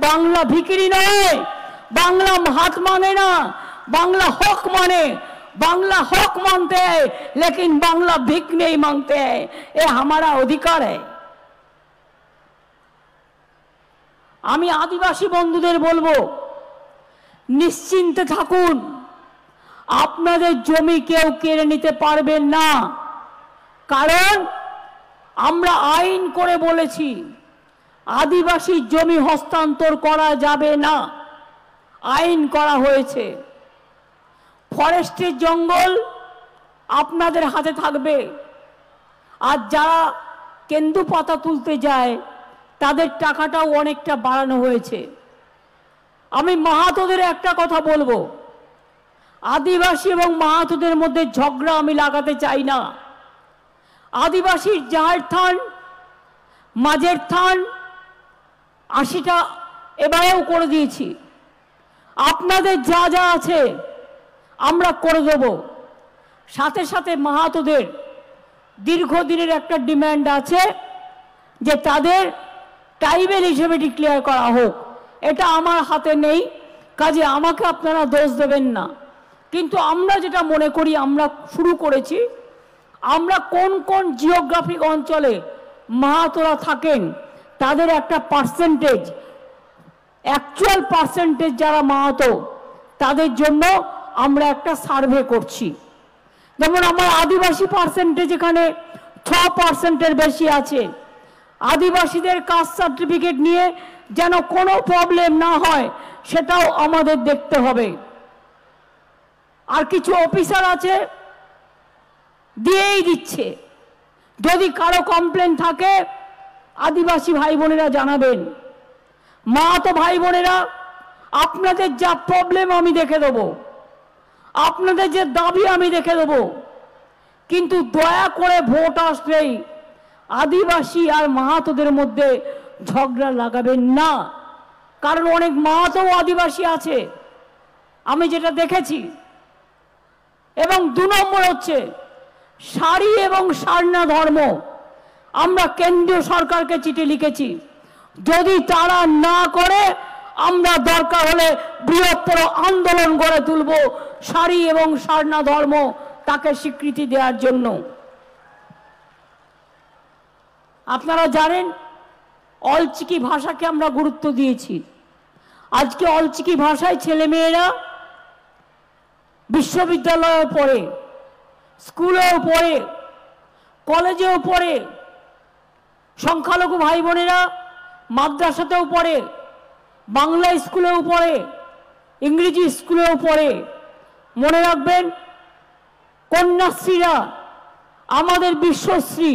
বাংলা ভিখিরি নয়, बांग्ला हाथ मांगे ना, बांग्ला हक माने। बांग्ला हक मानते हैं लेकिन बांग्ला भीख नहीं मांगते हैं, ये हमारा अधिकार है। आमी आदिवासी बंधुदेर बोलबो निश्चिंते थाकुन, आपनादेर जमी केउ केड़े निते पारबेन ना, कारण आमरा आईन करे बोलेछि आदिवासी जमी हस्तान्तर करा जाबे ना, आईन करा होयेछे। फरेस्टेर जंगल आपनादेर हाथे थाकबे, आर जारा केंदु पाता तुलते जाय तादेर टाकाटाও অনেকটা বাড়ানো হয়েছে। আমি মাহাতোদের একটা কথা বলবো, आदिवासी এবং মাহাতোদের মধ্যে ঝগড়া আমি লাগাতে চাই না। आदिवासीर जाहेर थान माझेर थान 80টা এবারেও করে দিয়েছি, আপনাদের যা যা আছে আমরা করে দেব। সাথে সাথে মাহাতোদের দীর্ঘদিনের একটা ডিমান্ড আছে যে তাদের ট্রাইবেল হিসেবে ডিক্লেয়ার করা হোক। এটা আমার হাতে নেই, কাজে আমাকে আপনারা দোষ দেবেন না। কিন্তু আমরা যেটা মনে করি আমরা শুরু করেছি, আমরা কোন কোন জিওগ্রাফিক অঞ্চলে মাহাতোরা থাকেন তাদের একটা পার্সেন্টেজ, অ্যাকচুয়াল পার্সেন্টেজ যারা মাহাতো তাদের জন্য আমরা একটা সার্ভে করছি। যেমন আমার আদিবাসী পার্সেন্টেজ এখানে 6%-এর বেশি আছে। আদিবাসীদের কাস্ট সার্টিফিকেট নিয়ে যেন কোনো প্রবলেম না হয় সেটাও আমাদের দেখতে হবে। আর কিছু অফিসার আছে দিয়েই দিচ্ছে, যদি কারো কমপ্লেন থাকে আদিবাসী ভাই বোনেরা জানাবেন। মাহাতো ভাই বোনেরা আপনাদের যা প্রবলেম আমি দেখে দেব, আপনাদের যে দাবি আমি দেখে দেব, কিন্তু দয়া করে ভোট আসলেই आदिवासी और माहातोদের মধ্যে ঝগড়া লাগাবেন না, কারণ অনেক মাহাতো आदिवासी আছে আমি যেটা দেখেছি। এবং 2 নম্বর হচ্ছে শাড়ি এবং সারনা ধর্ম। আমরা কেন্দ্রীয় সরকারকে চিঠি লিখেছি, যদি তারা না করে আমরা দরকার হলে বৃহত্তর আন্দোলন গড়ে তুলব শাড়ি এবং সারনা ধর্ম তাকে স্বীকৃতি দেওয়ার জন্য। আপনারা জানেন অলচিকি ভাষাকে আমরা গুরুত্ব দিয়েছি। আজকে অলচিকি ভাষায় ছেলেমেয়েরা বিশ্ববিদ্যালয়ে পড়ে, স্কুলেও পড়ে, কলেজেও পড়ে, সংখ্যালঘু ভাই বোনেরা মাদ্রাসাতেও পড়ে, বাংলা স্কুলেও পড়ে, ইংরেজি স্কুলেও পড়ে। মনে রাখবেন কন্যাশ্রীরা আমাদের বিশ্বশ্রী,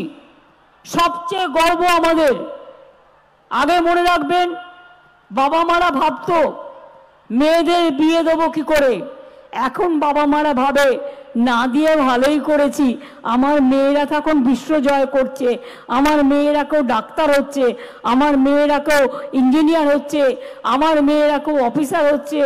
সবচেয়ে গর্ব আমাদের। আগে মনে রাখবেন বাবা মারা ভাবতো মেয়েদের বিয়ে দেবো কি করে, এখন বাবা মারা ভাবে না দিয়ে ভালোই করেছি, আমার মেয়েরা তখন বিশ্ব জয় করছে, আমার মেয়েরাকেও ডাক্তার হচ্ছে, আমার মেয়েরাকেও ইঞ্জিনিয়ার হচ্ছে, আমার মেয়েরাকেও অফিসার হচ্ছে,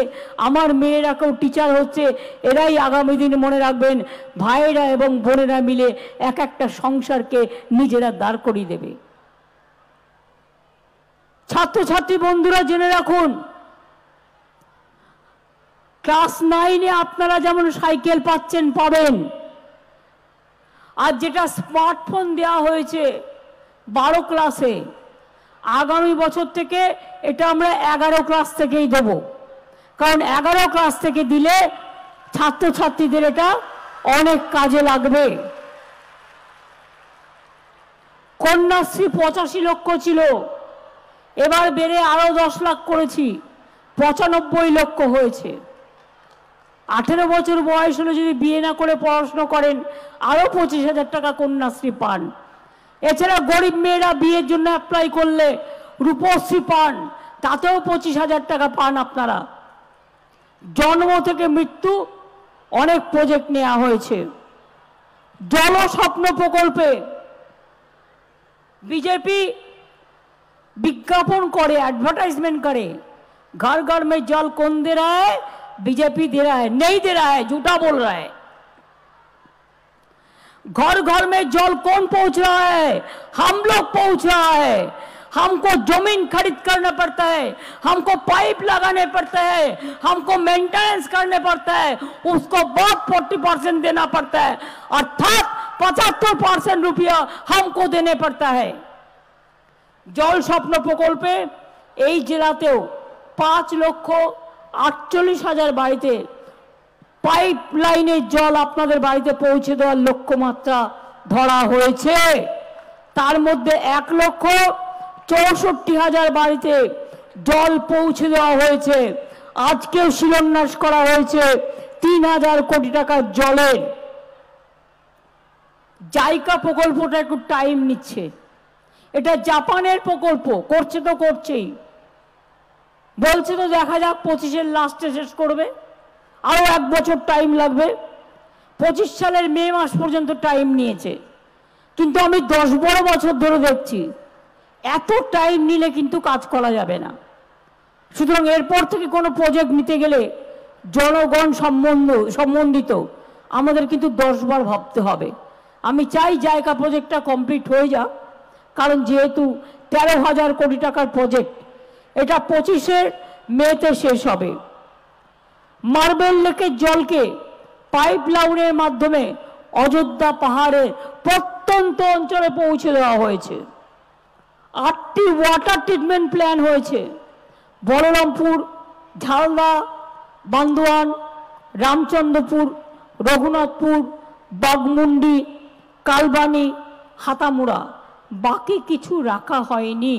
আমার মেয়েরাকেও টিচার হচ্ছে। এরাই আগামী দিন মনে রাখবেন ভাইয়েরা এবং বোনেরা মিলে এক একটা সংসারকে নিজেরা দাঁড় করিয়ে দেবে। ছাত্রছাত্রী বন্ধুরা জেনে রাখুন, ক্লাস 9-এ আপনারা যেমন সাইকেল পাচ্ছেন পাবেন, আর যেটা স্মার্টফোন দেওয়া হয়েছে 12 ক্লাসে, আগামী বছর থেকে এটা আমরা 11 ক্লাস থেকেই দেব। কারণ 11 ক্লাস থেকে দিলে ছাত্রছাত্রীদের এটা অনেক কাজে লাগবে। কন্যাশ্রী 85 লক্ষ ছিল, এবার বেড়ে আরো 10 লাখ করেছি, 95 লক্ষ হয়েছে। 18 বছর বয়স হলে যদি বিয়ে না করে পড়াশোনা করেন আরো 25,000 টাকা কন্যাশ্রী পান। এছাড়া গরিব মেয়েরা বিয়ের জন্য অ্যাপ্লাই করলে রূপশ্রী পান, তাতেও 25,000 টাকা পান আপনারা। জন্ম থেকে মৃত্যু অনেক প্রজেক্ট নেওয়া হয়েছে। জলস্বপ্ন প্রকল্পে বিজেপি विज्ञापन करे, एडवर्टाइजमेंट करे, घर घर में जल कौन दे रहा है? बीजेपी दे रहा है। नहीं दे रहा है, झूठा बोल रहा है। घर घर में जल कौन पहुंच रहा है? हम लोग पहुंच रहा है। हमको जमीन खरीद करना पड़ता है, हमको पाइप लगाने पड़ते हैं, हमको मेंटेनेंस करने पड़ता है, उसको बहुत 40% देना पड़ता है, अर्थात 75% रुपया हमको देने पड़ता है। जल स्वप्न प्रकल्पे এই জেলাতেও 5,48,000 বাড়িতে পাইপ লাইনের জল আপনাদের বাড়িতে পৌঁছে দেওয়ার লক্ষ্যমাত্রা ধরা হয়েছে। তার মধ্যে 1,64,000 বাড়িতে জল পৌঁছে দেওয়া হয়েছে। আজকেও শিলান্যাস করা হয়েছে 3,000 কোটি টাকার জলের। জাইকা প্রকল্পটা একটু টাইম নিচ্ছে, এটা জাপানের প্রকল্প, করছে তো করছেই, বলছে তো দেখা যাক 25-এর লাস্টে শেষ করবে, আরো 1 বছর টাইম লাগবে। 25 সালের মে মাস পর্যন্ত টাইম নিয়েছে, কিন্তু আমি 10-12 বছর ধরে দেখছি এত টাইম নিলে কিন্তু কাজ করা যাবে না। সুতরাং এরপর থেকে কোনো প্রজেক্ট নিতে গেলে জনগণ সম্বন্ধিত আমাদের কিন্তু 10 বার ভাবতে হবে। আমি চাই জায়গা প্রজেক্টটা কমপ্লিট হয়ে যাক, কারণ যেহেতু 13,000 কোটি টাকার প্রজেক্ট, এটা 25-এর মেতে শেষ হবে। মার্বেল লেকের জলকে পাইপ লাইনের মাধ্যমে অযোধ্যা পাহাড়ের প্রত্যন্ত অঞ্চলে পৌঁছে দেওয়া হয়েছে। 8টি ওয়াটার ট্রিটমেন্ট প্ল্যান হয়েছে। বলরামপুর, ঝালদা, বান্দোয়ান, রামচন্দ্রপুর, রঘুনাথপুর, বাগমুন্ডি, কালবানি, হাতামুড়া, বাকি কিছু রাখা হয়নি।